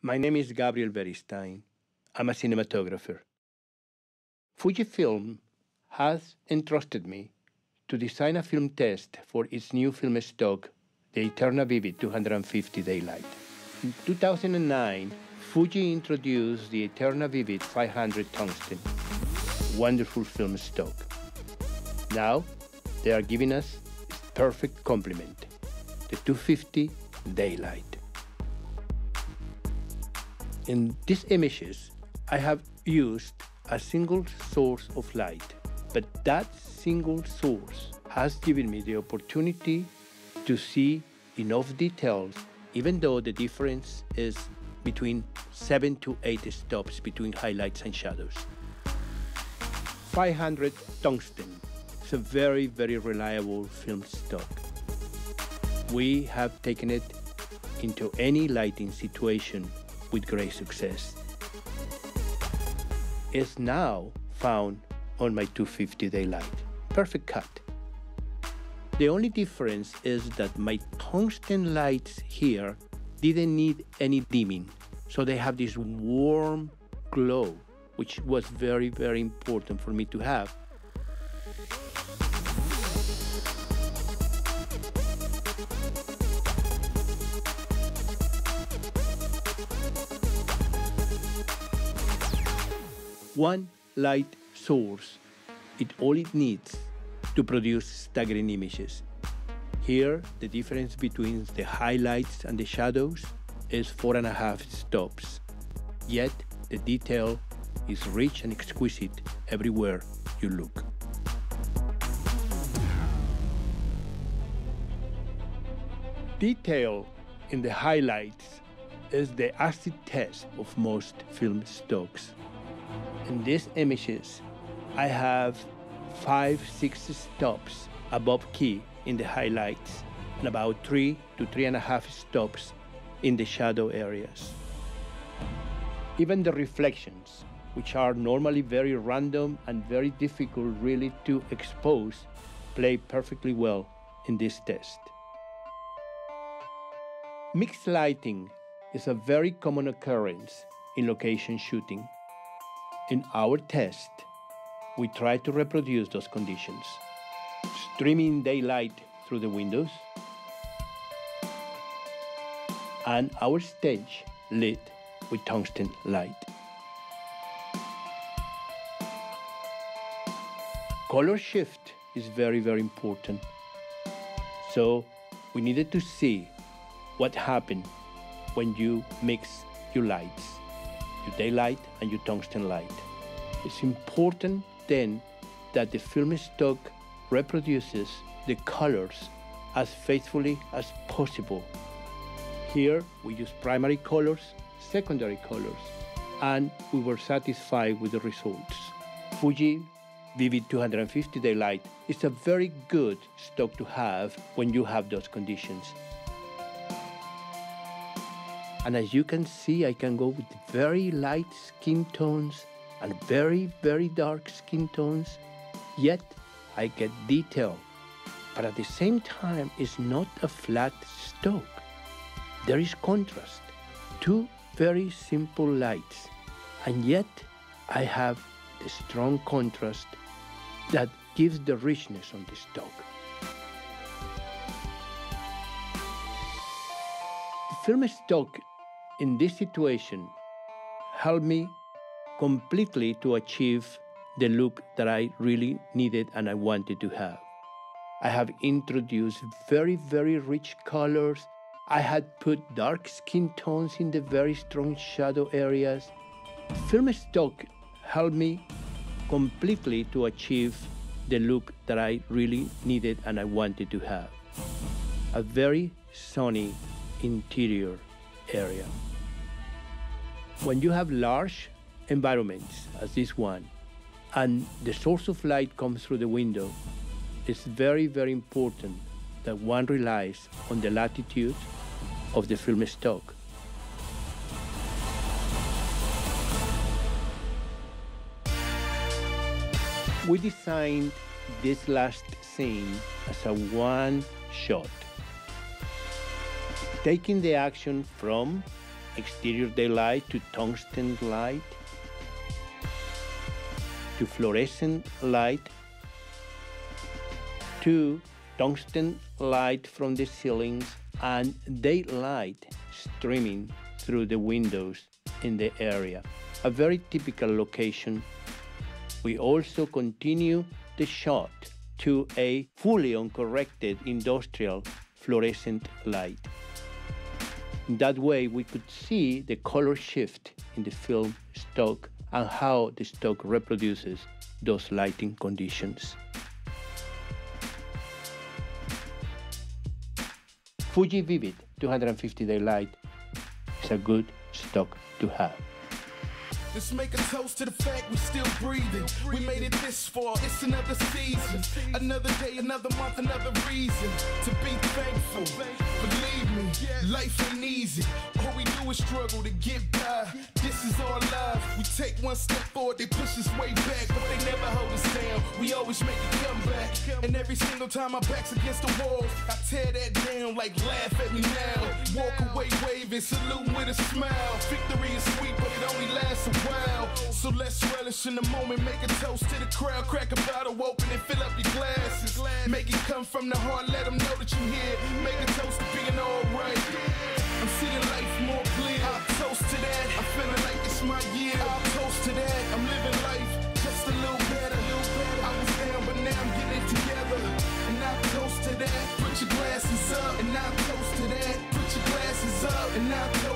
My name is Gabriel Beristain. I'm a cinematographer. Fujifilm has entrusted me to design a film test for its new film stock, the Eterna Vivid 250 Daylight. In 2009, Fuji introduced the Eterna Vivid 500 Tungsten, wonderful film stock. Now, they are giving us its perfect complement, the 250 Daylight. In these images, I have used a single source of light, but that single source has given me the opportunity to see enough details, even though the difference is between 7 to 8 stops between highlights and shadows. 500 Tungsten is a very, very reliable film stock. We have taken it into any lighting situation with great success. It's now found on my 250 Daylight. Perfect cut. The only difference is that my tungsten lights here didn't need any dimming, so they have this warm glow, which was very, very important for me to have. One light source is all it needs to produce staggering images. Here, the difference between the highlights and the shadows is 4.5 stops. Yet, the detail is rich and exquisite everywhere you look. Detail in the highlights is the acid test of most film stocks. In these images, I have 5-6 stops above key in the highlights and about 3 to 3.5 stops in the shadow areas. Even the reflections, which are normally very random and very difficult really to expose, play perfectly well in this test. Mixed lighting is a very common occurrence in location shooting. In our test, we try to reproduce those conditions, streaming daylight through the windows, and our stage lit with tungsten light. Color shift is very, very important. So we needed to see what happened when you mix your lights, your daylight and your tungsten light. It's important then that the film stock reproduces the colors as faithfully as possible. Here we use primary colors, secondary colors, and we were satisfied with the results. Fuji Vivid 250 Daylight is a very good stock to have when you have those conditions. And as you can see, I can go with very light skin tones and very, very dark skin tones, yet I get detail. But at the same time, it's not a flat stock. There is contrast, two very simple lights, and yet I have the strong contrast that gives the richness on the stock. The film stock in this situation helped me completely to achieve the look that I really needed and I wanted to have. I have introduced very, very rich colors. I had put dark skin tones in the very strong shadow areas. The film stock helped me completely to achieve the look that I really needed and I wanted to have. A very sunny interior area. When you have large environments as this one, and the source of light comes through the window, it's very, very important that one relies on the latitude of the film stock. We designed this last scene as a one shot, taking the action from exterior daylight to tungsten light to fluorescent light to tungsten light from the ceilings and daylight streaming through the windows in the area. A very typical location. We also continue the shot to a fully uncorrected industrial fluorescent light. In that way, we could see the color shift in the film stock and how the stock reproduces those lighting conditions. Fuji Vivid 250 daylight is a good stock to have. Let's make a toast to the fact we're still breathing. We made it this far, it's another season. Another day, another month, another reason to be thankful. Believe me, life ain't easy. All we do is struggle to get by. This is our life. We take one step forward, they push us way back, but they never hold us down. We always make a comeback. And every single time my back's against the walls, I tear that down like laugh at me now. Walk away waving, saluting with a smile. Victory is sweet, but it only lasts a while. So let's relish in the moment, make a toast to the crowd. Crack a bottle open and fill up your glasses. Make it come from the heart, let them know that you're here. Make a toast to being alright. I'm seeing life more clear. I'll toast to that. I'm feeling like it's my year. I'll toast to that. I'm living life just a little better. I was down, but now I'm getting it together. And I'll toast to that. Put your glasses up. And I'll toast to that. Put your glasses up. And I'll toast